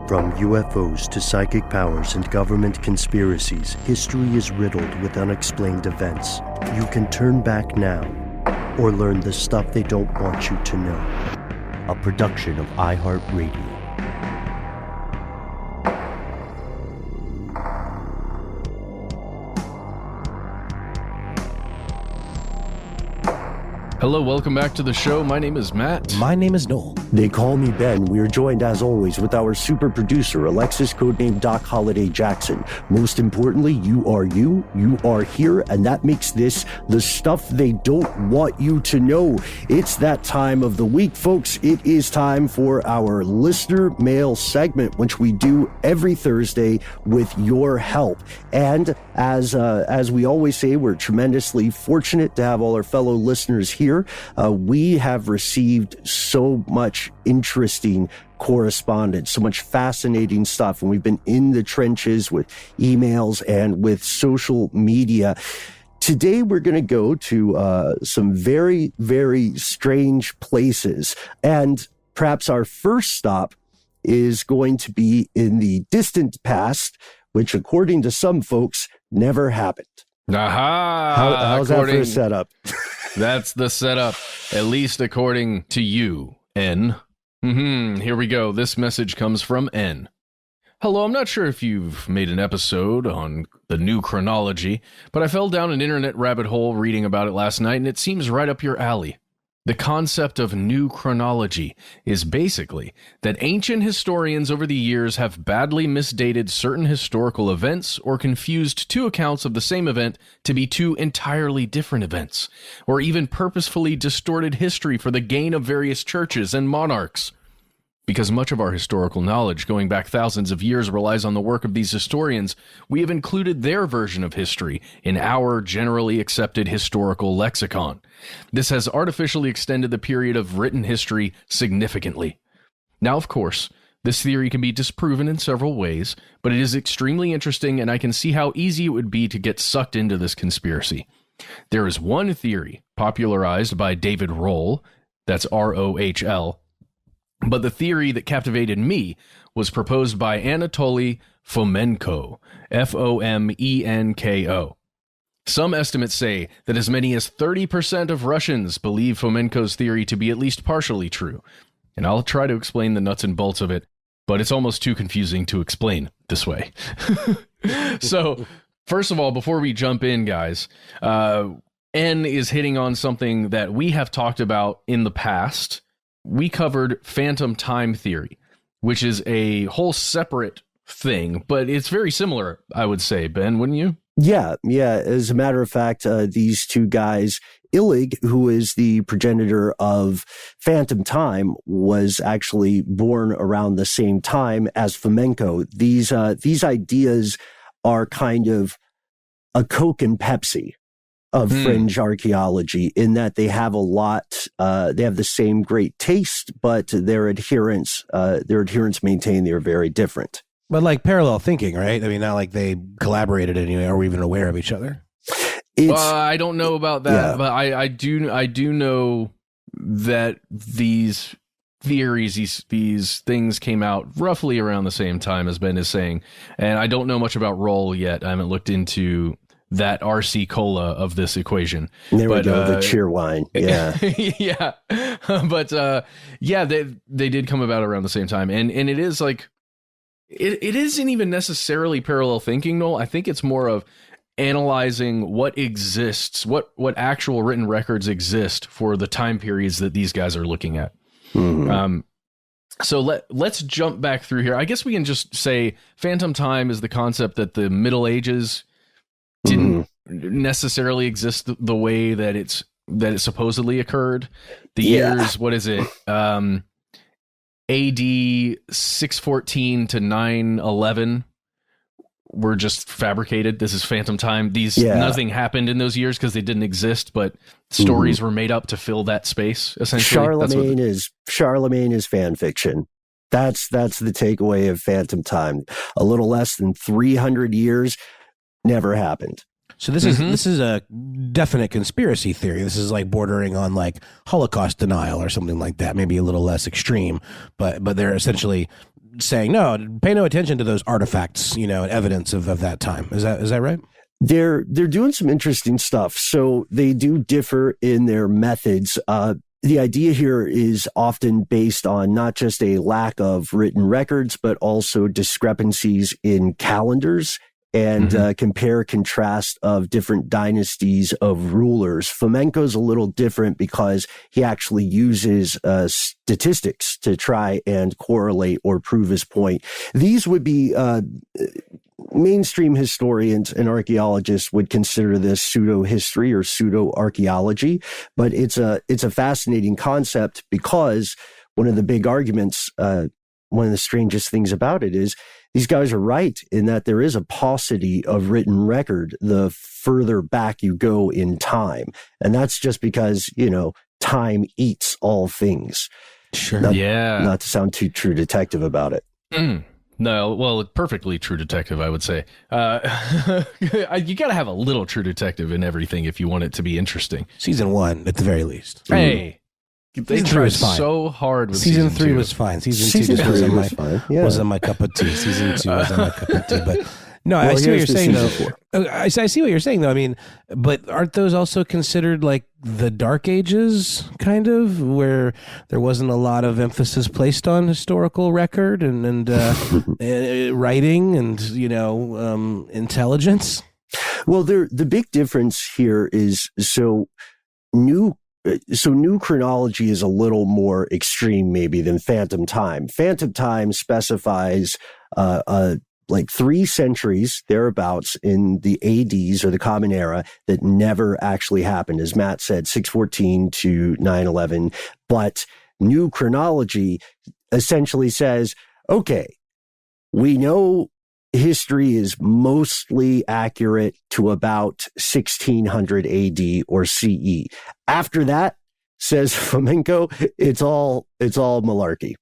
From UFOs to psychic powers and government conspiracies, history is riddled with unexplained events. You can turn back now or learn the stuff they don't want you to know. A production of iHeartRadio. Hello, welcome back to the show. My name is Matt. My name is Noel. They call me Ben. We are joined, as always, with our super producer, Alexis, codenamed Doc Holliday Jackson. Most importantly, you are here, and that makes this the stuff they don't want you to know. It's that time of the week, folks. It is time for our listener mail segment, which we do every Thursday with your help. And as we always say, we're tremendously fortunate to have all our fellow listeners here. We have received so much interesting correspondence, so much fascinating stuff, and we've been in the trenches with emails and with social media. Today, we're going to go to some very, very strange places, and perhaps our first stop is going to be in the distant past, which, according to some folks, never happened. Aha! How's that for a setup? That's the setup, at least according to you, N. Here we go. This message comes from N. Hello, I'm not sure if you've made an episode on the new Chronology, but I fell down an internet rabbit hole reading about it last night, and it seems right up your alley. The concept of new chronology is basically that ancient historians over the years have badly misdated certain historical events or confused two accounts of the same event to be two entirely different events, or even purposefully distorted history for the gain of various churches and monarchs. Because much of our historical knowledge going back thousands of years relies on the work of these historians, we have included their version of history in our generally accepted historical lexicon. This has artificially extended the period of written history significantly. Now, of course, this theory can be disproven in several ways, but it is extremely interesting, and I can see how easy it would be to get sucked into this conspiracy. There is one theory popularized by David Rohl, that's R-O-H-L, but the theory that captivated me was proposed by Anatoly Fomenko, F-O-M-E-N-K-O. Some estimates say that as many as 30% of Russians believe Fomenko's theory to be at least partially true. And I'll try to explain the nuts and bolts of it, but it's almost too confusing to explain this way. So, first of all, before we jump in, guys, N is hitting on something that we have talked about in the past. We covered phantom time theory, which is a whole separate thing, but it's very similar, I would say, Ben, wouldn't you? Yeah. As a matter of fact, these two guys, Illig, who is the progenitor of phantom time, was actually born around the same time as Fomenko. These ideas are kind of a Coke and Pepsi of fringe archaeology, in that they have a lot, they have the same great taste, but their adherents maintain they're very different. But like parallel thinking, right? I mean, not like they collaborated anyway, or were even aware of each other. I don't know about that, but I do know that these theories, these things came out roughly around the same time, as Ben is saying, and I don't know much about Roll yet. I haven't looked into that RC Cola of this equation. There we go, the cheer wine. Yeah. Yeah. But they did come about around the same time. And it is like, it isn't even necessarily parallel thinking, Noel. I think it's more of analyzing what exists, what actual written records exist for the time periods that these guys are looking at. Mm-hmm. So let's jump back through here. I guess we can just say phantom time is the concept that the Middle Ages didn't necessarily exist the way that it supposedly occurred. The years, what is it? AD 614 to 911 were just fabricated. This is phantom time. Nothing happened in those years because they didn't exist, but stories were made up to fill that space. Essentially, Charlemagne is fan fiction. That's the takeaway of phantom time. A little less than 300 years. Never happened. So this is a definite conspiracy theory. This is like bordering on like Holocaust denial or something like that. Maybe a little less extreme, but they're essentially saying, no, pay no attention to those artifacts, and evidence of that time. Is that right? They're doing some interesting stuff. So they do differ in their methods. The idea here is often based on not just a lack of written records, but also discrepancies in calendars and compare contrast of different dynasties of rulers. Fomenko's a little different because he actually uses statistics to try and correlate or prove his point. These would be mainstream historians and archaeologists would consider this pseudo-history or pseudo-archaeology, but it's a fascinating concept because one of the big arguments, one of the strangest things about it is these guys are right in that there is a paucity of written record the further back you go in time. And that's just because, time eats all things. Sure. Not to sound too true detective about it. No, well, perfectly true detective, I would say. You got to have a little true detective in everything if you want it to be interesting. Season 1, at the very least. Hey, they Season 3 tried was fine. so hard with Season 3 2. was fine. Season 2 just wasn't my cup of tea. Season 2 wasn't my cup of tea. But no, I see what you're saying, though. I see what you're saying, though. I mean, but aren't those also considered like the Dark Ages, kind of, where there wasn't a lot of emphasis placed on historical record and writing and, intelligence? Well, the big difference here is new chronology is a little more extreme maybe than phantom time. Phantom time specifies like 3 centuries thereabouts in the ADs or the Common Era that never actually happened. As Matt said, 614 to 911. But new chronology essentially says, okay, we know history is mostly accurate to about 1600 AD or CE. After that, says Fomenko, it's all malarkey,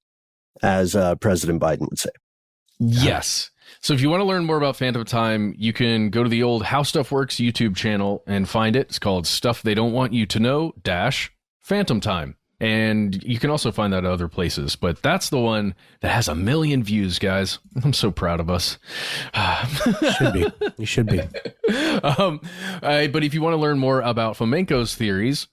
as President Biden would say. Yes. So if you want to learn more about Phantom Time, you can go to the old How Stuff Works YouTube channel and find it. It's called Stuff They Don't Want You to Know - Phantom Time. And you can also find that at other places, but that's the one that has 1 million views, guys. I'm so proud of us. Should be. You should be. But if you want to learn more about Fomenko's theories,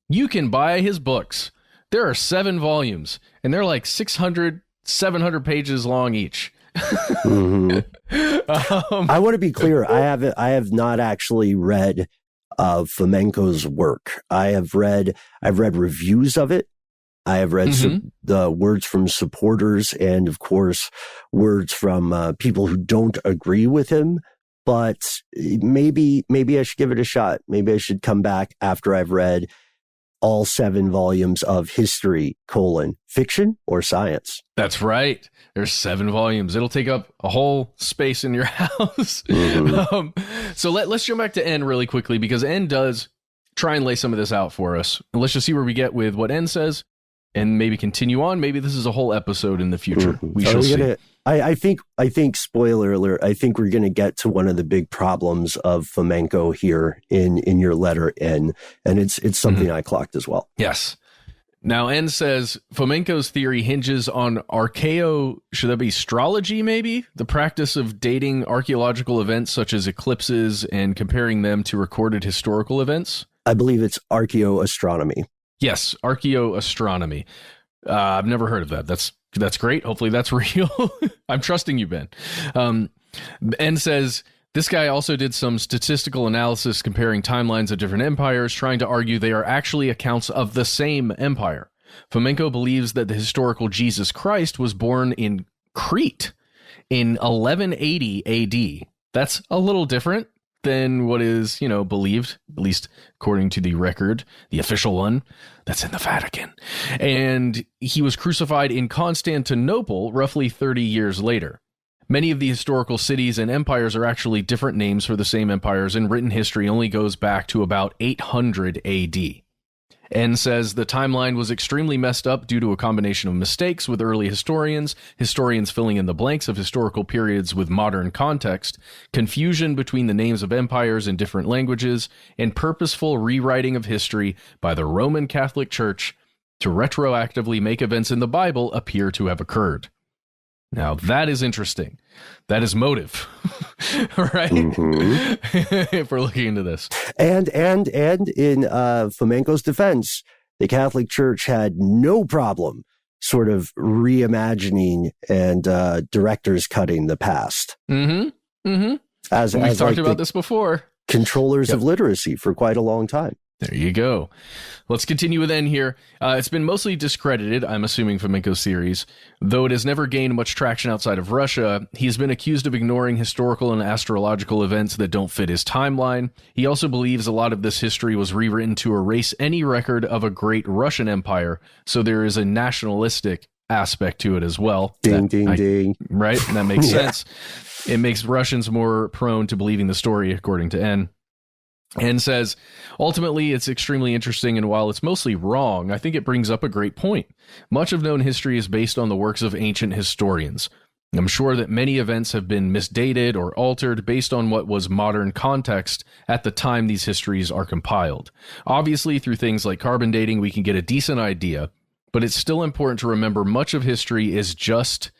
you can buy his books. There are 7 volumes, and they're like 600, 700 pages long each. I want to be clear. I have not actually read of Fomenko's work. I've read reviews of it. I have read the words from supporters and, of course, words from people who don't agree with him. But maybe I should give it a shot. Maybe I should come back after I've read all 7 volumes of history, fiction or science. That's right. There's 7 volumes. It'll take up a whole space in your house. So let's jump back to N really quickly, because N does try and lay some of this out for us. And let's just see where we get with what N says and maybe continue on. Maybe this is a whole episode in the future. We shall see. I think, spoiler alert, I think we're going to get to one of the big problems of Fomenko here in your letter, N, and it's something I clocked as well. Yes. Now, N says, Fomenko's theory hinges on should that be astrology maybe? The practice of dating archaeological events such as eclipses and comparing them to recorded historical events? I believe it's archaeoastronomy. Yes, archaeoastronomy. I've never heard of that. That's great. Hopefully that's real. I'm trusting you, Ben. N says, this guy also did some statistical analysis comparing timelines of different empires, trying to argue they are actually accounts of the same empire. Fomenko believes that the historical Jesus Christ was born in Crete in 1180 AD. That's a little different than what is, believed, at least according to the record, the official one that's in the Vatican. And he was crucified in Constantinople roughly 30 years later. Many of the historical cities and empires are actually different names for the same empires, and written history only goes back to about 800 AD. N says the timeline was extremely messed up due to a combination of mistakes with early historians filling in the blanks of historical periods with modern context, confusion between the names of empires in different languages, and purposeful rewriting of history by the Roman Catholic Church to retroactively make events in the Bible appear to have occurred. Now, that is interesting. That is motive, right? If we're looking into this. And in Flamenco's defense, the Catholic Church had no problem sort of reimagining and directors cutting the past. As we've talked about this before. Controllers of literacy for quite a long time. There you go. Let's continue with N here. It's been mostly discredited, I'm assuming, Flamenco's theories. Though it has never gained much traction outside of Russia, he's been accused of ignoring historical and astrological events that don't fit his timeline. He also believes a lot of this history was rewritten to erase any record of a great Russian empire, so there is a nationalistic aspect to it as well. Ding. Right? That makes sense. It makes Russians more prone to believing the story, according to N. And says, ultimately, it's extremely interesting, and while it's mostly wrong, I think it brings up a great point. Much of known history is based on the works of ancient historians. I'm sure that many events have been misdated or altered based on what was modern context at the time these histories are compiled. Obviously, through things like carbon dating, we can get a decent idea, but it's still important to remember much of history is just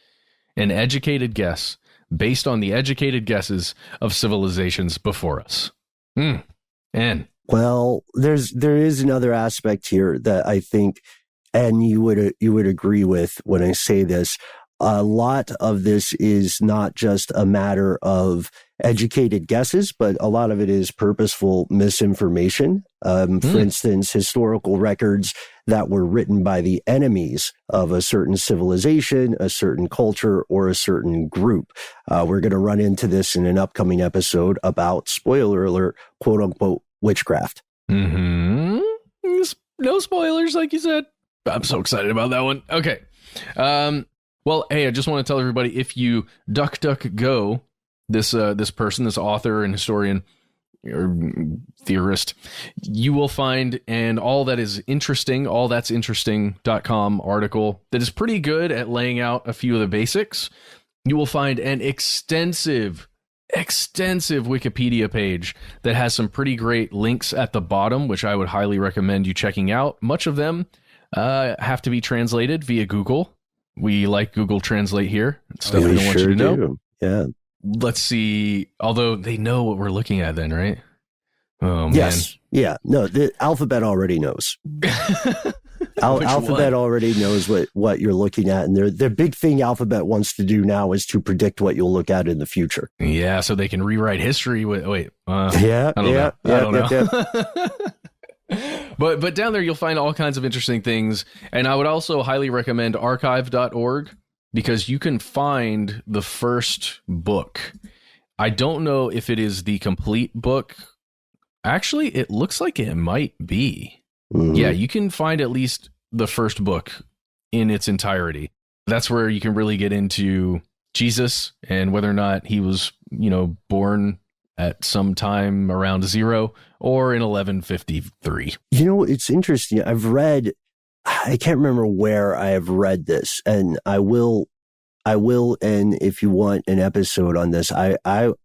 an educated guess based on the educated guesses of civilizations before us. And well, there is another aspect here that I think, and you would agree with when I say this. A lot of this is not just a matter of educated guesses, but a lot of it is purposeful misinformation. For instance, historical records that were written by the enemies of a certain civilization, a certain culture, or a certain group. We're going to run into this in an upcoming episode about, spoiler alert, quote unquote, witchcraft. No spoilers, like you said. I'm so excited about that one. Okay. Well, hey, I just want to tell everybody, if you DuckDuckGo, this person, this author and historian or theorist, you will find an all that's interesting.com article that is pretty good at laying out a few of the basics. You will find an extensive Wikipedia page that has some pretty great links at the bottom, which I would highly recommend you checking out. Much of them have to be translated via Google. We like Google Translate here. Stuff we don't want you to know. Yeah. Let's see. Although they know what we're looking at then, right? Oh, man. Yes. Yeah. No, the alphabet already knows. Alphabet already knows what you're looking at. And their big thing Alphabet wants to do now is to predict what you'll look at in the future. Yeah. So they can rewrite history. I don't know. But down there, you'll find all kinds of interesting things. And I would also highly recommend archive.org because you can find the first book. I don't know if it is the complete book. Actually, it looks like it might be. Yeah, you can find at least the first book in its entirety. That's where you can really get into Jesus and whether or not he was, born at some time around 0 or in 1153. It's interesting. I can't remember where I have read this, and I will, and if you want an episode on this, I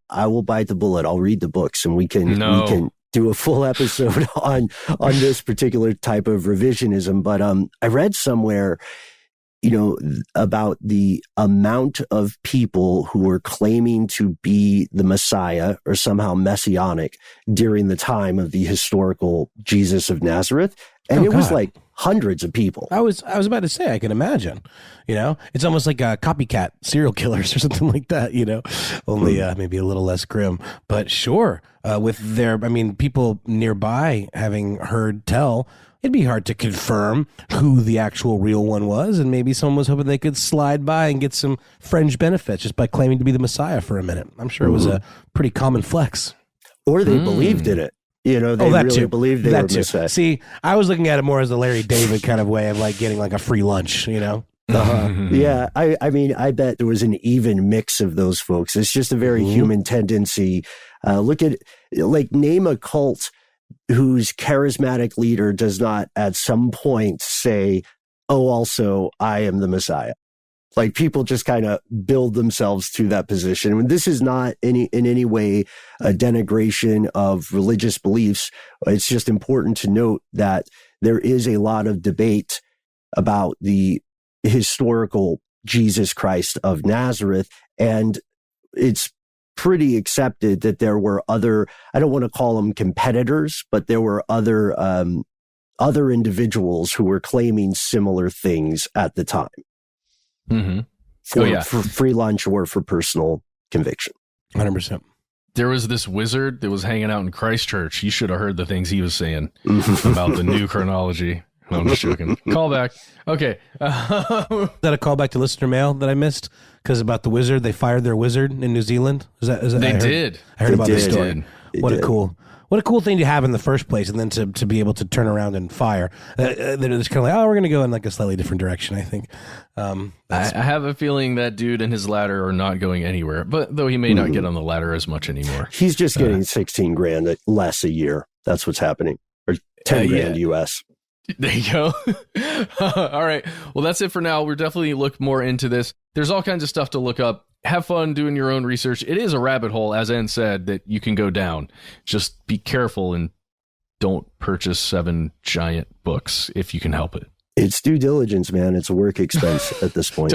will bite the bullet. I'll read the books and we can do a full episode on this particular type of revisionism. But I read somewhere, about the amount of people who were claiming to be the Messiah or somehow messianic during the time of the historical Jesus of Nazareth. And it was like hundreds of people. I was about to say, I can imagine, it's almost like a copycat serial killers or something like that, only maybe a little less grim, but sure. With people nearby having heard tell, it'd be hard to confirm who the actual real one was. And maybe someone was hoping they could slide by and get some fringe benefits just by claiming to be the Messiah for a minute. I'm sure it was a pretty common flex. Or they believed in it. They really believed they were Messiah. See, I was looking at it more as the Larry David kind of way of like getting like a free lunch, Yeah, I bet there was an even mix of those folks. It's just a very human tendency. Name a cult whose charismatic leader does not at some point say, oh, also, I am the Messiah. Like people just kind of build themselves to that position. And this is not in any way a denigration of religious beliefs. It's just important to note that there is a lot of debate about the historical Jesus Christ of Nazareth. And it's pretty accepted that there were other, I don't want to call them competitors, but there were other individuals who were claiming similar things at the time. Mm-hmm. For free lunch or for personal conviction. 100%. There was this wizard that was hanging out in Christchurch. You should have heard the things he was saying about the new chronology. No, I'm just joking. Call back. Okay. Is that a callback to listener mail that I missed? Because about the wizard, they fired their wizard in New Zealand. Is that they did? I heard about this story. What a cool thing to have in the first place, and then to be able to turn around and fire. They're just kind of like, oh, we're going to go in like a slightly different direction, I think. I have a feeling that dude and his ladder are not going anywhere, but though he may not get on the ladder as much anymore. He's just getting 16 grand less a year. That's what's happening. Or 10 grand US. There you go. All right. Well, that's it for now. We're definitely look more into this. There's all kinds of stuff to look up. Have fun doing your own research. It is a rabbit hole, as Ann said, that you can go down. Just be careful and don't purchase 7 giant books if you can help it. It's due diligence, man. It's a work expense at this point.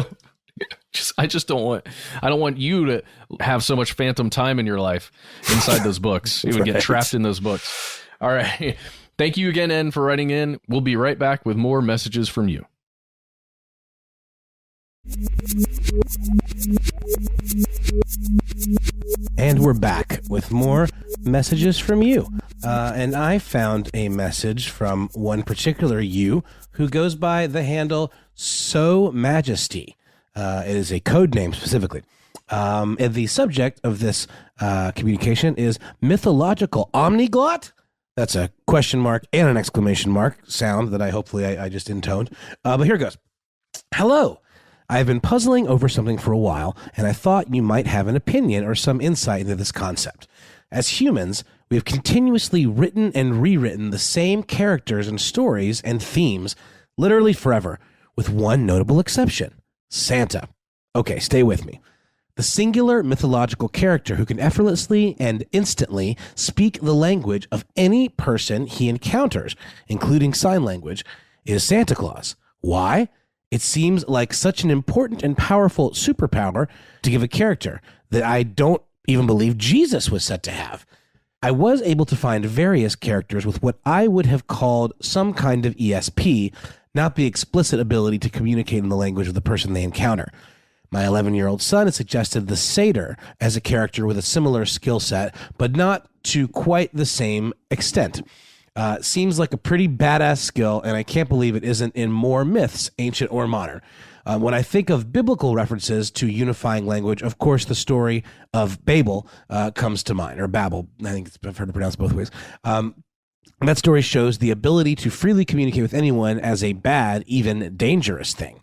I don't want you to have so much phantom time in your life inside those books. You would get trapped in those books. All right. Thank you again, Ann, for writing in. We'll be right back with more messages from you. And we're back with more messages from you. And I found a message from one particular you who goes by the handle So Majesty. It is a code name specifically. And the subject of this communication is mythological omniglot. That's a question mark and an exclamation mark sound that I just intoned. But here it goes. Hello. I've been puzzling over something for a while, and I thought you might have an opinion or some insight into this concept. As humans, we have continuously written and rewritten the same characters and stories and themes literally forever, with one notable exception: Santa. Okay, stay with me. The singular mythological character who can effortlessly and instantly speak the language of any person he encounters, including sign language, is Santa Claus. Why? It seems like such an important and powerful superpower to give a character that I don't even believe Jesus was set to have. I was able to find various characters with what I would have called some kind of ESP, not the explicit ability to communicate in the language of the person they encounter. My 11-year-old son has suggested the satyr as a character with a similar skill set, but not to quite the same extent. Seems like a pretty badass skill, and I can't believe it isn't in more myths, ancient or modern. When I think of biblical references to unifying language, of course, the story of Babel comes to mind, or Babel. I think I've heard it pronounced both ways. That story shows the ability to freely communicate with anyone as a bad, even dangerous thing.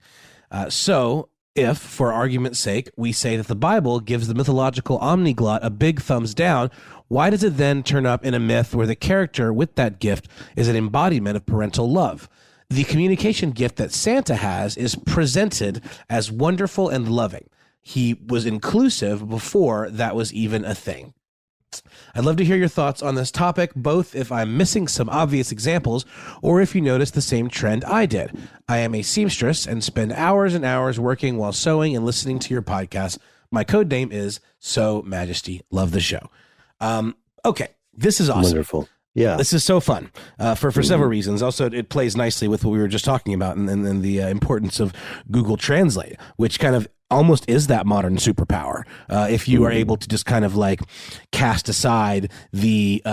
So, if, for argument's sake, we say that the Bible gives the mythological omniglot a big thumbs down, why does it then turn up in a myth where the character with that gift is an embodiment of parental love? The communication gift that Santa has is presented as wonderful and loving. He was inclusive before that was even a thing. I'd love to hear your thoughts on this topic, both if I'm missing some obvious examples or if you notice the same trend I did. I am a seamstress and spend hours and hours working while sewing and listening to your podcast. My code name is So Majesty. Love the show. Okay, this is awesome. Wonderful. Yeah. This is so fun for several reasons. Also, it plays nicely with what we were just talking about and the importance of Google Translate, which kind of almost is that modern superpower. If you are able to just kind of like cast aside the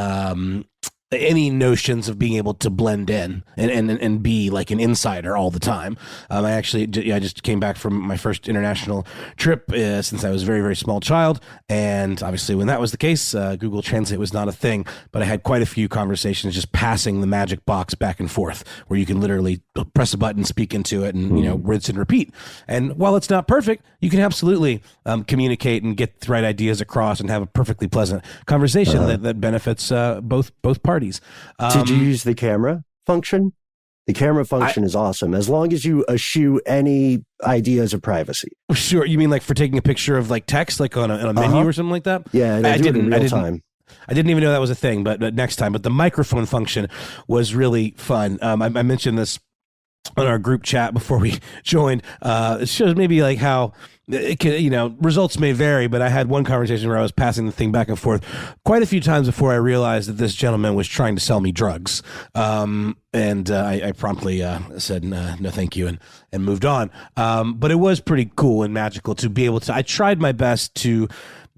any notions of being able to blend in and be like an insider all the time. I just came back from my first international trip since I was a very, very small child. And obviously when that was the case, Google Translate was not a thing, but I had quite a few conversations just passing the magic box back and forth where you can literally press a button, speak into it and, rinse and repeat. And while it's not perfect, you can absolutely communicate and get the right ideas across and have a perfectly pleasant conversation that benefits both parties. Did you use the camera function? The camera function is awesome, as long as you eschew any ideas of privacy. Sure. You mean like for taking a picture of like text, like on a menu or something like that? Yeah, I didn't in real time. I didn't even know that was a thing, but next time. But the microphone function was really fun. I mentioned this on our group chat before we joined. It shows maybe like how it can, results may vary, but I had one conversation where I was passing the thing back and forth quite a few times before I realized that this gentleman was trying to sell me drugs. And I promptly said, no, thank you, and moved on. But it was pretty cool and magical to be able to, I tried my best to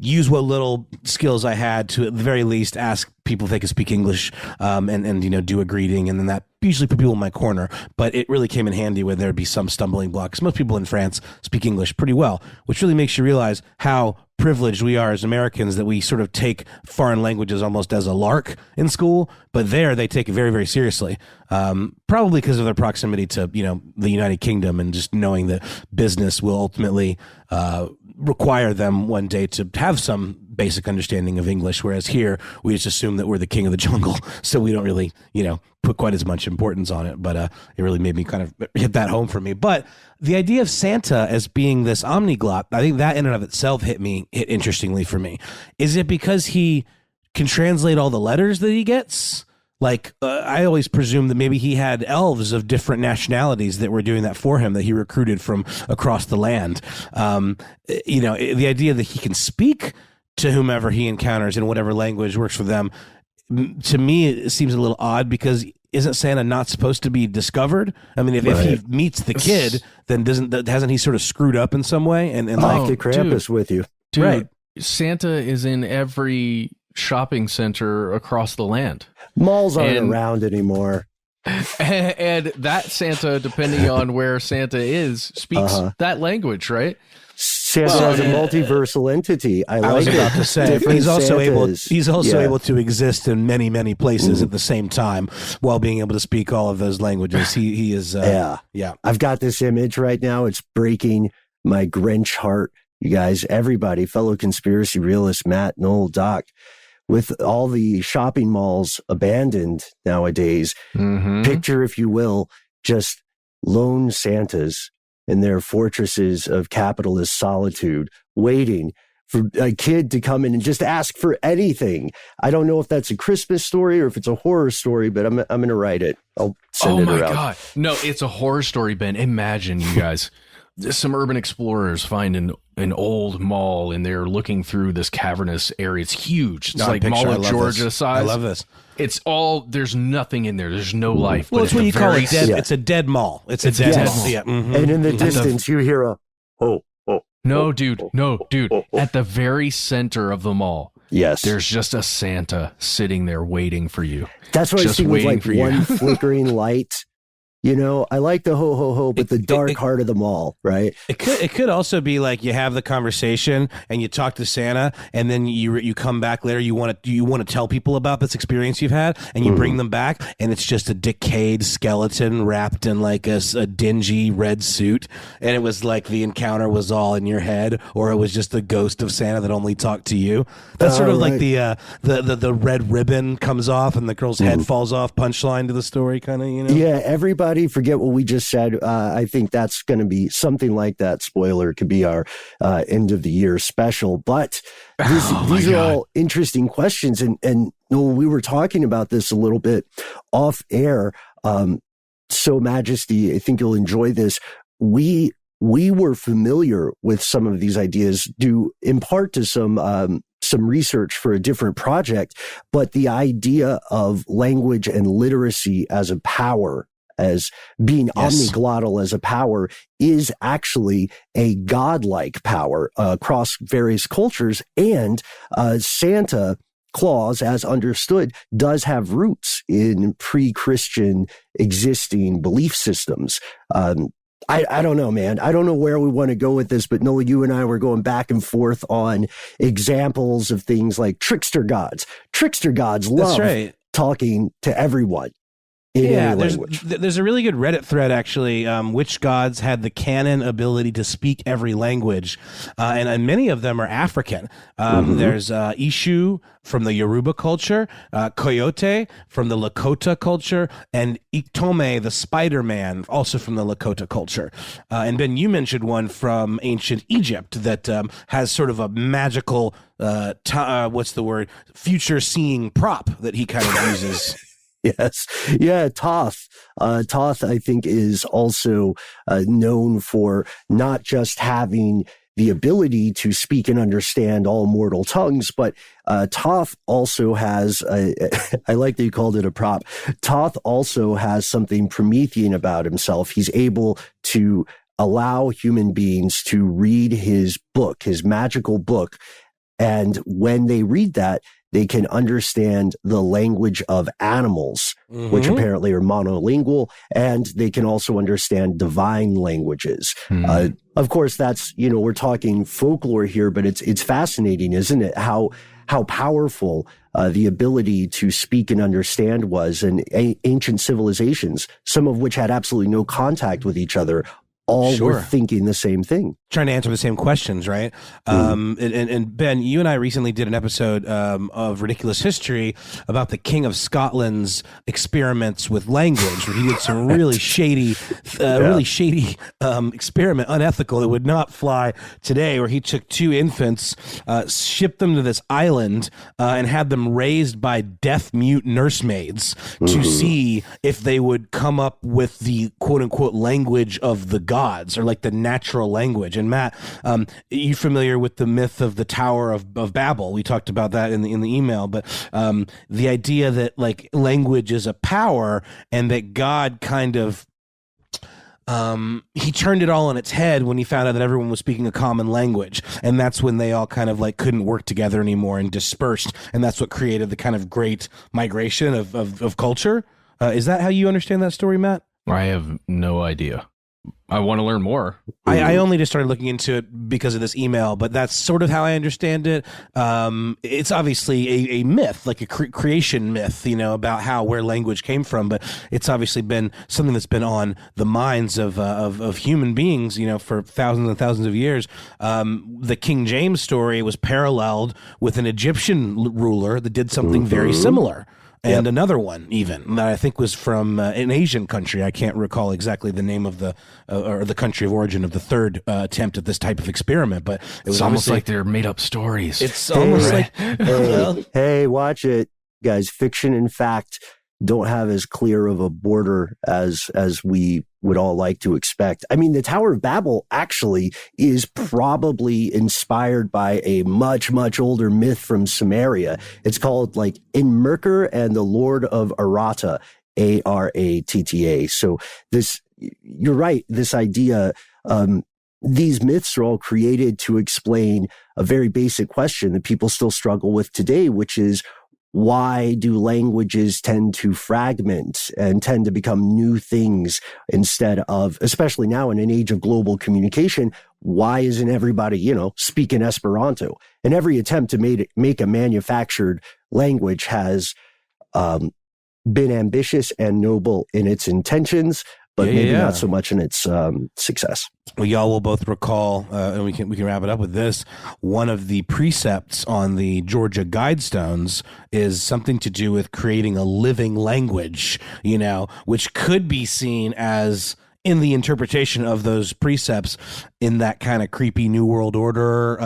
use what little skills I had to, at the very least, ask people if they could speak English, and do a greeting, and then that usually put people in my corner. But it really came in handy when there'd be some stumbling blocks. Most people in France speak English pretty well, which really makes you realize how privileged we are as Americans, that we sort of take foreign languages almost as a lark in school, but there they take it very, very seriously. Probably because of their proximity to, the United Kingdom, and just knowing that business will ultimately require them one day to have some basic understanding of English, whereas here we just assume that we're the king of the jungle, so we don't really, put quite as much importance on it. But it really made me kind of hit that home for me. But the idea of Santa as being this omniglot, I think that in and of itself hit interestingly for me. Is it because he can translate all the letters that he gets? Like, I always presumed that maybe he had elves of different nationalities that were doing that for him, that he recruited from across the land. The idea that he can speak to whomever he encounters in whatever language works for them, to me, it seems a little odd, because isn't Santa not supposed to be discovered? I mean, if he meets the kid, then hasn't he sort of screwed up in some way? And like the Krampus with you. Dude, right. Santa is in every shopping center across the land. Malls aren't around anymore. And that Santa, depending on where Santa is, speaks that language, right? Santa has a multiversal entity. I was about to say, he's also able to exist in many, many places at the same time while being able to speak all of those languages. He is. Yeah. I've got this image right now. It's breaking my Grinch heart. You guys, everybody, fellow conspiracy realists, Matt, Noel, Doc, with all the shopping malls abandoned nowadays, picture, if you will, just lone Santas in their fortresses of capitalist solitude, waiting for a kid to come in and just ask for anything. I don't know if that's a Christmas story or if it's a horror story, but I'm going to write it. I'll send it around. Oh my God. No, it's a horror story, Ben. Imagine, you guys, some urban explorers find an old mall, and they're looking through this cavernous area. It's huge. It's like Mall of Georgia size. I love this. It's all, there's nothing in there. There's no life. Well, it's what you call it dead. It's a dead mall. It's a dead mall. Yeah. Mm-hmm. And in the distance, you hear a, No, dude. At the very center of the mall, yes, there's just a Santa sitting there waiting for you. That's what I see with like one flickering light. I like the ho ho ho, but the dark heart of the mall, right? It could also be like you have the conversation and you talk to Santa, and then you come back later. You want to tell people about this experience you've had, and you bring them back, and it's just a decayed skeleton wrapped in like a dingy red suit, and it was like the encounter was all in your head, or it was just the ghost of Santa that only talked to you. That's sort of like the red ribbon comes off and the girl's head falls off. Punchline to the story, kind of. Yeah, everybody. Forget what we just said. I think that's going to be something like that. Spoiler, could be our end of the year special. But these are all interesting questions. And Noel, we were talking about this a little bit off air. So Majesty, I think you'll enjoy this. We were familiar with some of these ideas due in part to some research for a different project, but the idea of language and literacy as a power, as being omniglottal as a power, is actually a godlike power across various cultures. And Santa Claus, as understood, does have roots in pre-Christian existing belief systems. I don't know, man. I don't know where we want to go with this, but Noah, you and I were going back and forth on examples of things like trickster gods. Trickster gods love talking to everyone. There's a really good Reddit thread, actually, which gods had the canon ability to speak every language, and many of them are African. There's Ishu from the Yoruba culture, Coyote from the Lakota culture, and Iktomi, the Spider-Man, also from the Lakota culture. And Ben, you mentioned one from ancient Egypt that has sort of a magical, future-seeing prop that he kind of uses. Yes. Yeah. Thoth. Thoth, I think, is also known for not just having the ability to speak and understand all mortal tongues, but Thoth also has, I like that you called it a prop. Thoth also has something Promethean about himself. He's able to allow human beings to read his book, his magical book. And when they read that, they can understand the language of animals, which apparently are monolingual, and they can also understand divine languages. Of course, that's, we're talking folklore here, but it's fascinating, isn't it? How powerful the ability to speak and understand was in ancient civilizations, some of which had absolutely no contact with each other, all were thinking the same thing. Trying to answer the same questions, right? And Ben, you and I recently did an episode of Ridiculous History about the King of Scotland's experiments with language, where he did some really shady experiment, unethical, that would not fly today, where he took two infants, shipped them to this island, and had them raised by deaf-mute nursemaids to see if they would come up with the quote-unquote language of the gods, or like the natural language. And Matt, you familiar with the myth of the Tower of Babel? We talked about that in the email, but the idea that like language is a power, and that God kind of he turned it all on its head when he found out that everyone was speaking a common language, and that's when they all kind of like couldn't work together anymore and dispersed, and that's what created the kind of great migration of culture. Is that how you understand that story, Matt? I have no idea. I want to learn more. I only just started looking into it because of this email, but that's sort of how I understand it. It's obviously a myth, like a creation myth, about where language came from, but it's obviously been something that's been on the minds of human beings, for thousands and thousands of years. The King James story was paralleled with an Egyptian ruler that did something very similar. And another one, even, that I think was from an Asian country. I can't recall exactly the name of the or the country of origin of the third attempt at this type of experiment, but it was almost like they're made up stories. It's almost like, hey, watch it, guys. Fiction and fact don't have as clear of a border as we would all like to expect. I mean, the Tower of Babel actually is probably inspired by a much, much older myth from Samaria. It's called like Enmerker and the Lord of Aratta, Aratta. So you're right. This idea, these myths are all created to explain a very basic question that people still struggle with today, which is, why do languages tend to fragment and tend to become new things instead of, especially now in an age of global communication, why isn't everybody, speaking Esperanto? And every attempt to make a manufactured language has been ambitious and noble in its intentions, but maybe not so much in its success. Well, y'all will both recall, and we can wrap it up with this. One of the precepts on the Georgia Guidestones is something to do with creating a living language, which could be seen as, in the interpretation of those precepts, in that kind of creepy New World Order,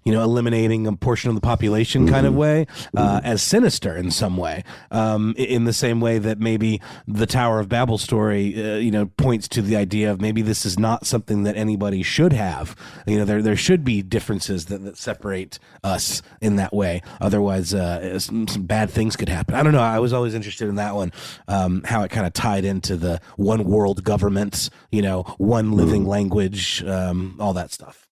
eliminating a portion of the population kind of way, as sinister in some way, in the same way that maybe the Tower of Babel story, points to the idea of maybe this is not something that anybody should have. There should be differences that separate us in that way. Otherwise, some bad things could happen. I don't know. I was always interested in that one, how it kind of tied into the one world government, one living language, all that stuff.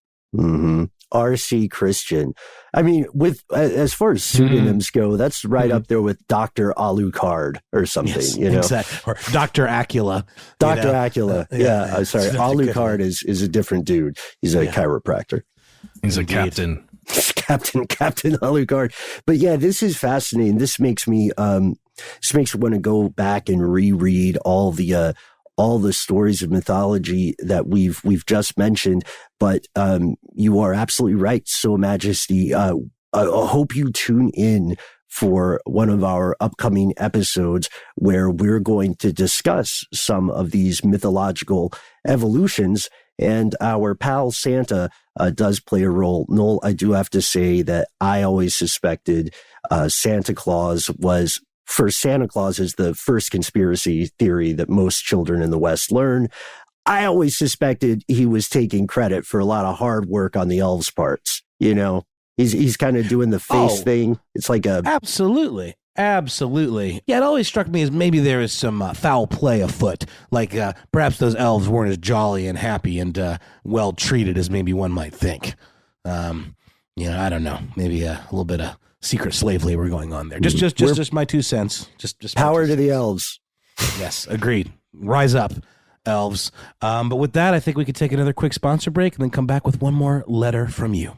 R.C. Christian. I mean, as far as pseudonyms go, that's right up there with Dr. Alucard or something, Exactly. Or Dr. Acula. Dr. Acula. Yeah. Sorry. Alucard is a different dude. He's a chiropractor. He's a captain. Captain Alucard. But yeah, this is fascinating. This makes me want to go back and reread all the stories of mythology that we've just mentioned. But you are absolutely right, So Majesty. I hope you tune in for one of our upcoming episodes where we're going to discuss some of these mythological evolutions. And our pal Santa does play a role. Noel, I do have to say that I always suspected Santa Claus was for Santa Claus is the first conspiracy theory that most children in the West learn. I always suspected he was taking credit for a lot of hard work on the elves' parts. You know, he's kind of doing the face thing. It's like a... Absolutely. Yeah, it always struck me as maybe there is some foul play afoot. Like perhaps those elves weren't as jolly and happy and well treated as maybe one might think. I don't know. Maybe a little bit of secret slave labor going on there. Just my 2 cents. Just power to the elves. Yes, agreed. Rise up, elves. But with that, I think we could take another quick sponsor break and then come back with one more letter from you.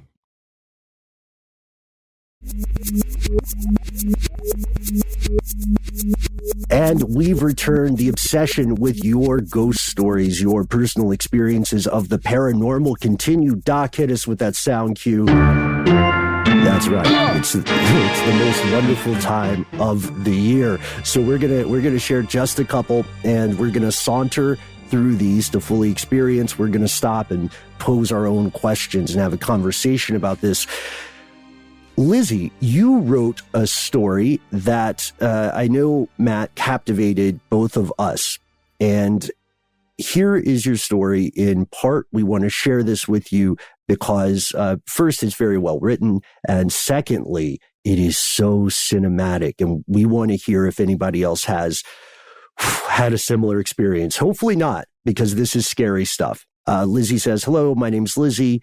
And we've returned. The obsession with your ghost stories, your personal experiences of the paranormal continue. Doc, hit us with that sound cue. That's right. It's the most wonderful time of the year. So we're gonna share just a couple, and we're gonna saunter through these to fully experience. We're gonna stop and pose our own questions and have a conversation about this. Lizzie, you wrote a story that I know, Matt, captivated both of us. And here is your story. In part, we want to share this with you because first, it's very well written. And secondly, it is so cinematic. And we want to hear if anybody else has had a similar experience. Hopefully not, because this is scary stuff. Lizzie says, hello, my name's Lizzie,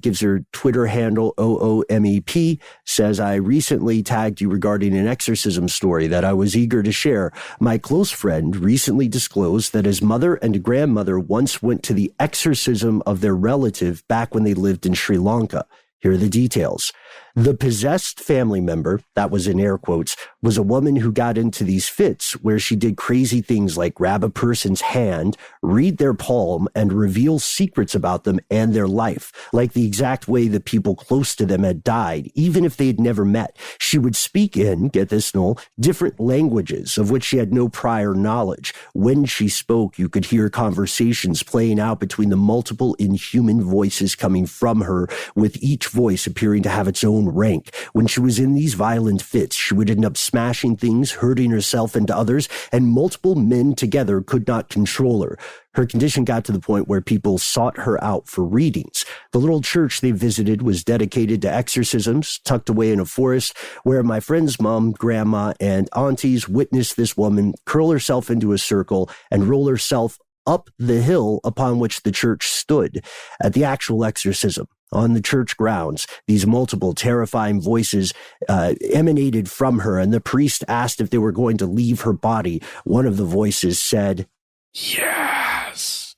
gives her Twitter handle OOMEP, says, I recently tagged you regarding an exorcism story that I was eager to share. My close friend recently disclosed that his mother and grandmother once went to the exorcism of their relative back when they lived in Sri Lanka. Here are the details. The possessed family member, that was in air quotes, was a woman who got into these fits where she did crazy things like grab a person's hand, read their palm, and reveal secrets about them and their life, like the exact way the people close to them had died, even if they had never met. She would speak in, get this, Noel, different languages of which she had no prior knowledge. When she spoke, you could hear conversations playing out between the multiple inhuman voices coming from her, with each voice appearing to have its own rank. When she was in these violent fits, she would end up smashing things, hurting herself and others, and multiple men together could not control her. Her condition got to the point where people sought her out for readings. The little church they visited was dedicated to exorcisms, tucked away in a forest, where my friend's mom, grandma, and aunties witnessed this woman curl herself into a circle and roll herself up the hill upon which the church stood. At the actual exorcism, on the church grounds, these multiple terrifying voices emanated from her, and the priest asked if they were going to leave her body. One of the voices said, "Yes."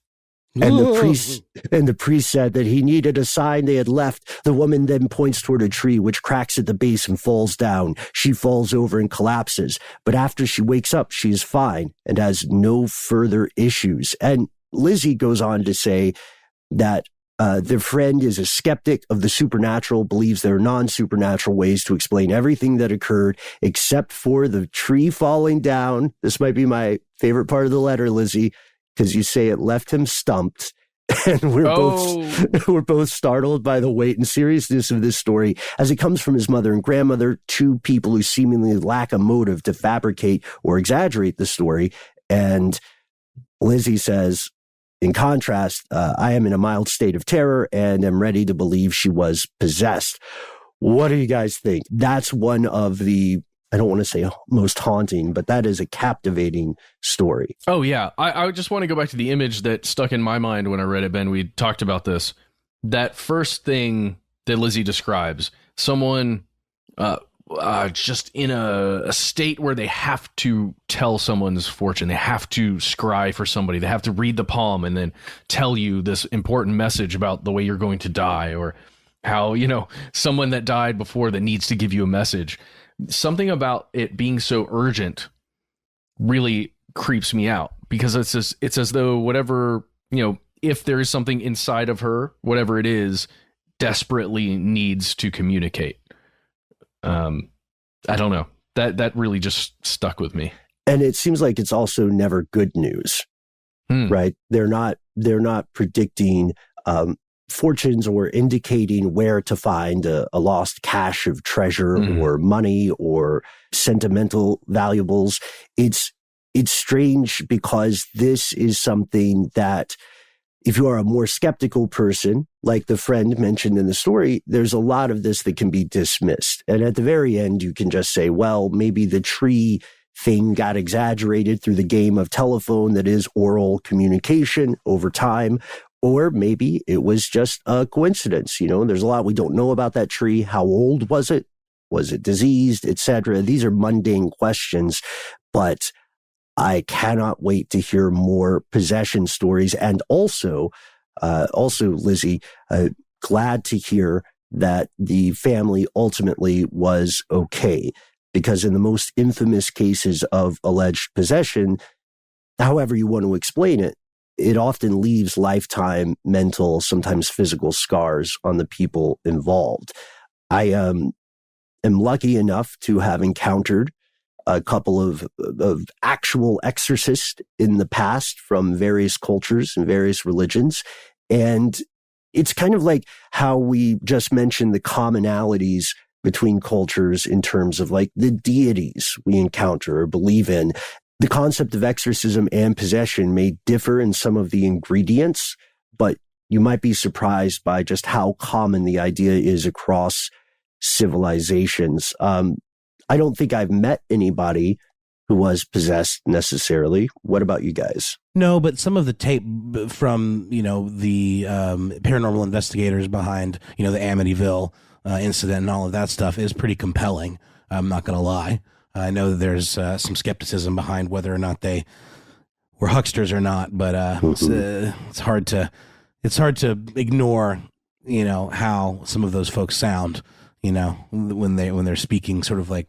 And the priest said that he needed a sign they had left. The woman then points toward a tree, which cracks at the base and falls down. She falls over and collapses. But after she wakes up, she is fine and has no further issues. And Lizzie goes on to say that their friend is a skeptic of the supernatural, believes there are non-supernatural ways to explain everything that occurred, except for the tree falling down. This might be my favorite part of the letter, Lizzie, because you say it left him stumped. And we're both startled by the weight and seriousness of this story, as it comes from his mother and grandmother, two people who seemingly lack a motive to fabricate or exaggerate the story. And Lizzie says, in contrast, I am in a mild state of terror and am ready to believe she was possessed. What do you guys think? That's one of the, I don't want to say most haunting, but that is a captivating story. Oh, yeah. I just want to go back to the image that stuck in my mind when I read it, Ben. We talked about this. That first thing that Lizzie describes, someone just in a state where they have to tell someone's fortune. They have to scry for somebody. They have to read the palm and then tell you this important message about the way you're going to die, or how, someone that died before that needs to give you a message. Something about it being so urgent really creeps me out, because it's as though whatever, if there is something inside of her, whatever it is, desperately needs to communicate. I don't know. That really just stuck with me. And it seems like it's also never good news, right? They're not predicting fortunes or indicating where to find a lost cache of treasure or money or sentimental valuables. It's strange because this is something that if you are a more skeptical person, like the friend mentioned in the story, there's a lot of this that can be dismissed. And at the very end, you can just say, well, maybe the tree thing got exaggerated through the game of telephone that is oral communication over time. Or maybe it was just a coincidence. You know, there's a lot we don't know about that tree. How old was it? Was it diseased, etc.? These are mundane questions, but I cannot wait to hear more possession stories. And also, Lizzie, glad to hear that the family ultimately was okay, because in the most infamous cases of alleged possession, however you want to explain it, it often leaves lifetime mental, sometimes physical scars on the people involved. I am lucky enough to have encountered a couple of actual exorcists in the past from various cultures and various religions. And it's kind of like how we just mentioned the commonalities between cultures in terms of like the deities we encounter or believe in. The concept of exorcism and possession may differ in some of the ingredients, but you might be surprised by just how common the idea is across civilizations. I don't think I've met anybody who was possessed necessarily. What about you guys? No, but some of the tape from, the paranormal investigators behind, the Amityville incident and all of that stuff is pretty compelling. I'm not going to lie. I know that there's some skepticism behind whether or not they were hucksters or not, but it's hard to ignore, how some of those folks sound, when they're speaking sort of like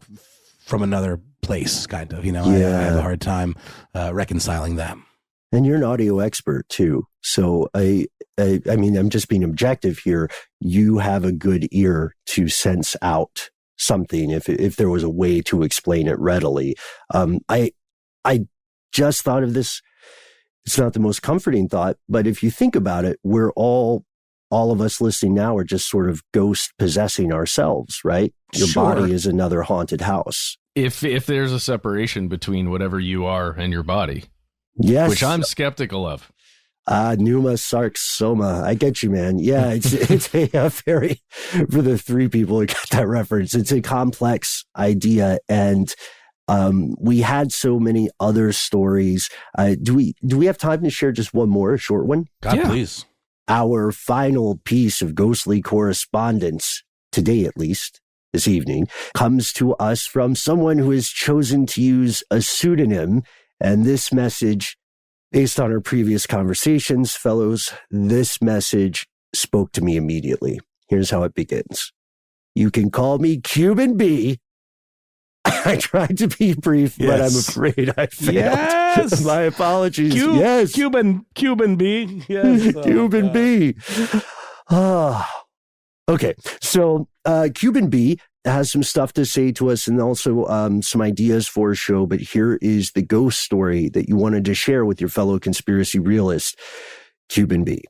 from another place, kind of, I have a hard time reconciling that. And you're an audio expert too. So I mean, I'm just being objective here. You have a good ear to sense out something if there was a way to explain it readily. I just thought of this. It's not the most comforting thought, but if you think about it, we're all of us listening now are just sort of ghost possessing ourselves, right? Your body is another haunted house. If there's a separation between whatever you are and your body. Yes. Which I'm skeptical of. Pneuma sarxoma. I get you, man. Yeah, it's a very, for the three people who got that reference, it's a complex idea. And we had so many other stories. Do we have time to share just one more, a short one? God, please. Our final piece of ghostly correspondence, today at least, this evening, comes to us from someone who has chosen to use a pseudonym. And this message, based on our previous conversations, fellows, this message spoke to me immediately. Here's how it begins. You can call me Cuban B. I tried to be brief, but I'm afraid I failed. Yes. My apologies. Yes. Cuban B. Yes. Cuban B. Okay. So, Cuban B has some stuff to say to us and also some ideas for a show, but here is the ghost story that you wanted to share with your fellow conspiracy realist, Cuban B.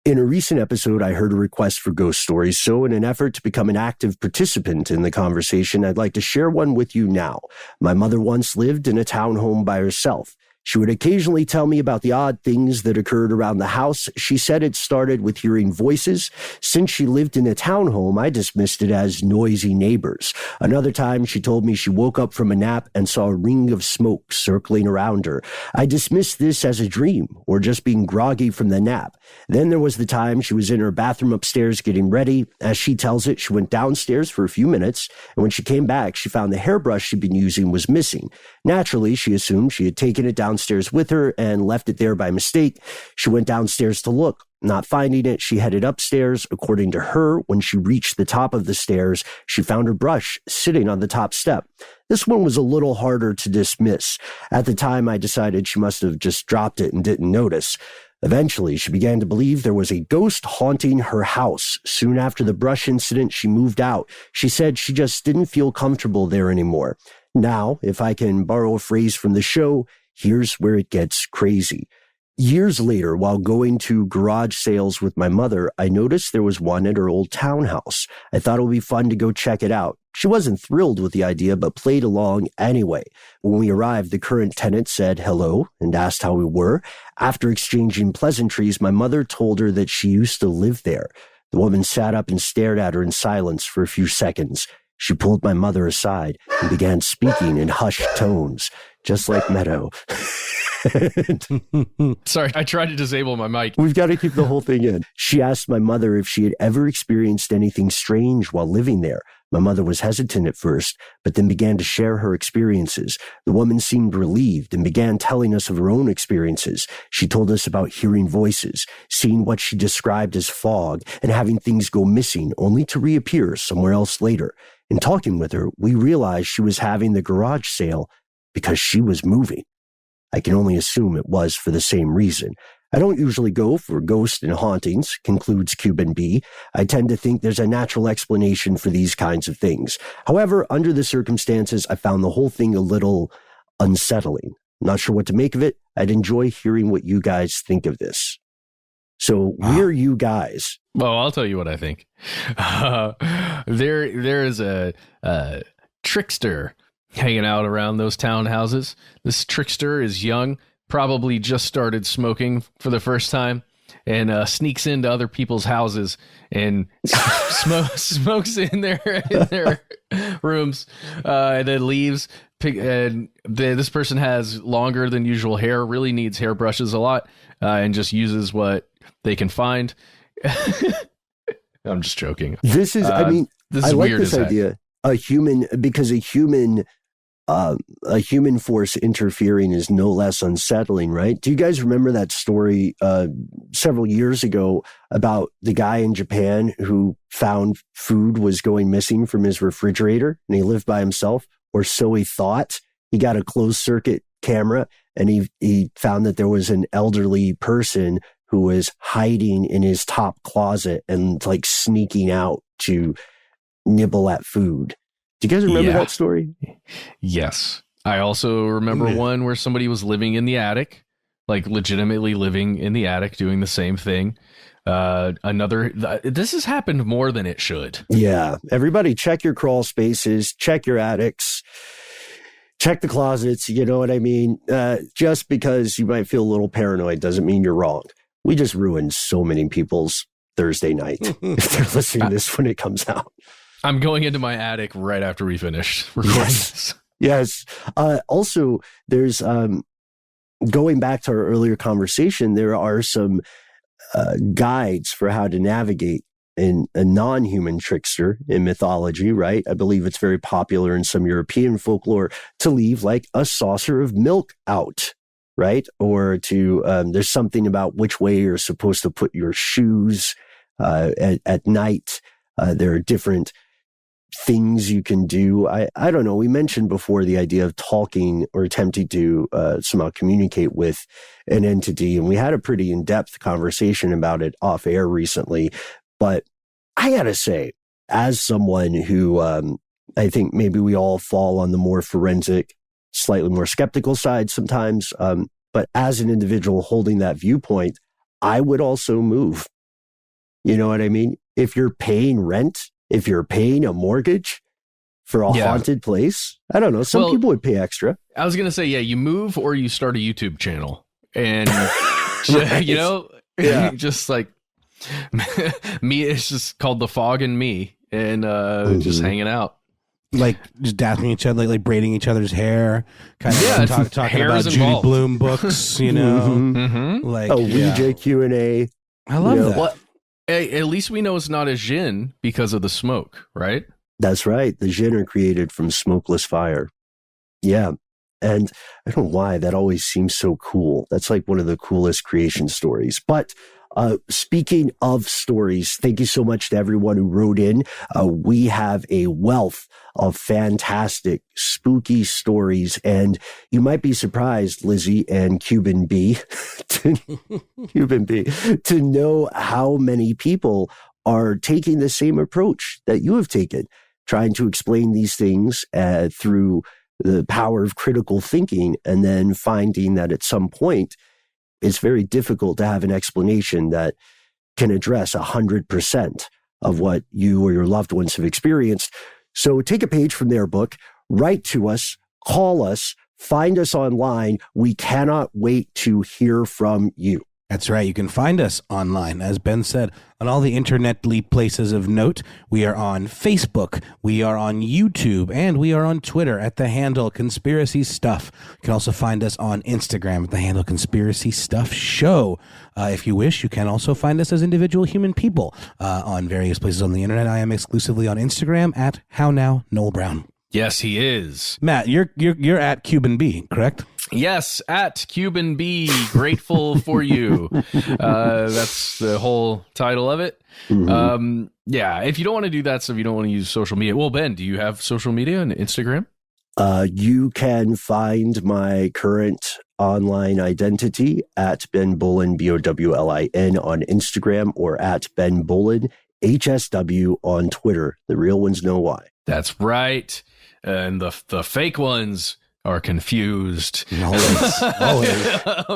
In a recent episode, I heard a request for ghost stories, so in an effort to become an active participant in the conversation, I'd like to share one with you now. My mother once lived in a townhome by herself. She would occasionally tell me about the odd things that occurred around the house. She said it started with hearing voices. Since she lived in a townhome, I dismissed it as noisy neighbors. Another time, she told me she woke up from a nap and saw a ring of smoke circling around her. I dismissed this as a dream or just being groggy from the nap. Then there was the time she was in her bathroom upstairs getting ready. As she tells it, she went downstairs for a few minutes, and when she came back, she found the hairbrush she'd been using was missing. Naturally, she assumed she had taken it downstairs with her and left it there by mistake. She went downstairs to look. Not finding it, she headed upstairs. According to her, when she reached the top of the stairs, she found her brush sitting on the top step. This one was a little harder to dismiss. At the time, I decided she must have just dropped it and didn't notice. Eventually, she began to believe there was a ghost haunting her house. Soon after the brush incident, she moved out. She said she just didn't feel comfortable there anymore. Now, if I can borrow a phrase from the show, here's where it gets crazy. Years later, while going to garage sales with my mother, I noticed there was one at her old townhouse. I thought it would be fun to go check it out. She wasn't thrilled with the idea, but played along anyway. When we arrived, the current tenant said hello and asked how we were. After exchanging pleasantries, my mother told her that she used to live there. The woman sat up and stared at her in silence for a few seconds. She pulled my mother aside and began speaking in hushed tones, just like Meadow. Sorry, I tried to disable my mic. We've got to keep the whole thing in. She asked my mother if she had ever experienced anything strange while living there. My mother was hesitant at first, but then began to share her experiences. The woman seemed relieved and began telling us of her own experiences. She told us about hearing voices, seeing what she described as fog, and having things go missing only to reappear somewhere else later. In talking with her, we realized she was having the garage sale because she was moving. I can only assume it was for the same reason. I don't usually go for ghosts and hauntings, concludes Cuban B. I tend to think there's a natural explanation for these kinds of things. However, under the circumstances, I found the whole thing a little unsettling. Not sure what to make of it. I'd enjoy hearing what you guys think of this. So we're you guys. Well, I'll tell you what I think. There is a trickster hanging out around those townhouses. This trickster is young, probably just started smoking for the first time, and sneaks into other people's houses and smokes in their rooms, and then leaves. This person has longer than usual hair, really needs hairbrushes a lot, and just uses what they can find. I'm just joking. This is, I mean, this I is like weird this idea. A human force interfering is no less unsettling, right? Do you guys remember that story several years ago about the guy in Japan who found food was going missing from his refrigerator, and he lived by himself, or so he thought? He got a closed circuit camera, and he found that there was an elderly person who was hiding in his top closet and like sneaking out to nibble at food. Do you guys remember that story? Yes. I also remember one where somebody was living in the attic, like legitimately living in the attic, doing the same thing. This has happened more than it should. Yeah. Everybody check your crawl spaces, check your attics, check the closets. You know what I mean? Just because you might feel a little paranoid doesn't mean you're wrong. We just ruined so many people's Thursday night if they're listening to this when it comes out. I'm going into my attic right after we finish recording this. Yes. Also, there's, going back to our earlier conversation, there are some guides for how to navigate in a non-human trickster in mythology, right? I believe it's very popular in some European folklore to leave like a saucer of milk out, right? Or to, there's something about which way you're supposed to put your shoes at night. There are different things you can do. I don't know. We mentioned before the idea of talking or attempting to somehow communicate with an entity, and we had a pretty in-depth conversation about it off air recently. But I gotta say, as someone who I think maybe we all fall on the more forensic, slightly more skeptical side sometimes, but as an individual holding that viewpoint, I would also move. You know what I mean? If you're paying rent, if you're paying a mortgage for a haunted place, I don't know. Some people would pay extra. I was going to say, you move or you start a YouTube channel and, you know, just like me, it's just called The Fog and Me, and just hanging out. Like just dapping each other, like braiding each other's hair, kind of talking about Judy Blume books, you know, like a Ouija Q&A. I love that. Well, at least we know it's not a djinn because of the smoke, right? That's right. The djinn are created from smokeless fire. Yeah. And I don't know why that always seems so cool. That's like one of the coolest creation stories. But speaking of stories, thank you so much to everyone who wrote in. We have a wealth of fantastic, spooky stories. And you might be surprised, Lizzie and Cuban B, to know how many people are taking the same approach that you have taken, trying to explain these things through the power of critical thinking, and then finding that at some point it's very difficult to have an explanation that can address 100% of what you or your loved ones have experienced. So take a page from their book, write to us, call us, find us online. We cannot wait to hear from you. That's right. You can find us online, as Ben said, on all the internetly places of note. We are on Facebook, we are on YouTube, and we are on Twitter at the handle Conspiracy Stuff. You can also find us on Instagram at the handle Conspiracy Stuff Show. If you wish, you can also find us as individual human people on various places on the internet. I am exclusively on Instagram at How Now Noel Brown. Yes, he is. Matt, you're at Cuban B, correct? Yes, at Cuban B, grateful for you. That's the whole title of it. Mm-hmm. Yeah, if you don't want to do that stuff, you don't want to use social media. Well, Ben, do you have social media and Instagram? You can find my current online identity at Ben Bolin, BOWLIN on Instagram, or at Ben Bolin, HSW on Twitter. The real ones know why. That's right. And the fake ones are confused. Always.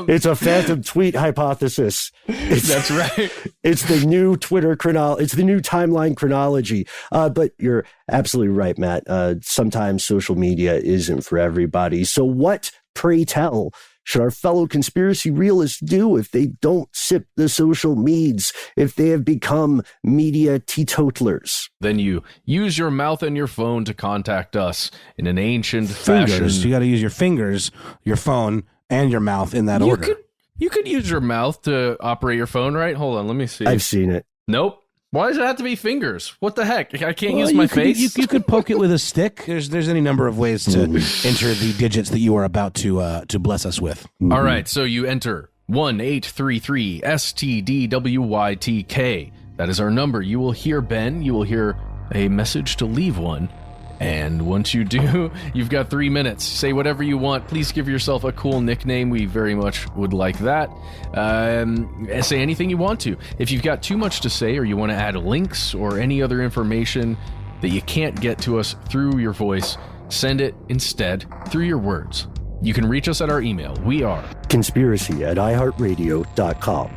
It's a phantom tweet hypothesis. That's right. It's the new Twitter chronology. It's the new timeline chronology. But you're absolutely right, Matt. Sometimes social media isn't for everybody. So what, pray tell, should our fellow conspiracy realists do if they don't sip the social meds, if they have become media teetotalers? Then you use your mouth and your phone to contact us in an ancient fashion. You got to use your fingers, your phone, and your mouth in that order. You could use your mouth to operate your phone, right? Hold on, let me see. I've seen it. Nope. Why does it have to be fingers? What the heck? I can't use my face. You could poke it with a stick. There's any number of ways to enter the digits that you are about to bless us with. All right, so you enter 1833 stdwytk. That is our number. You will hear Ben. You will hear a message to leave one. And once you do, you've got 3 minutes. Say whatever you want. Please give yourself a cool nickname. We very much would like that. Say anything you want to. If you've got too much to say or you want to add links or any other information that you can't get to us through your voice, send it instead through your words. You can reach us at our email. We are conspiracy@iHeartRadio.com.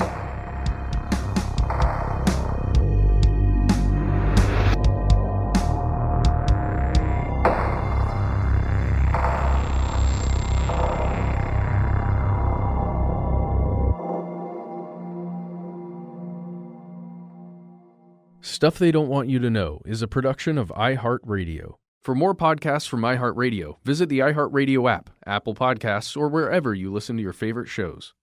Stuff They Don't Want You to Know is a production of iHeartRadio. For more podcasts from iHeartRadio, visit the iHeartRadio app, Apple Podcasts, or wherever you listen to your favorite shows.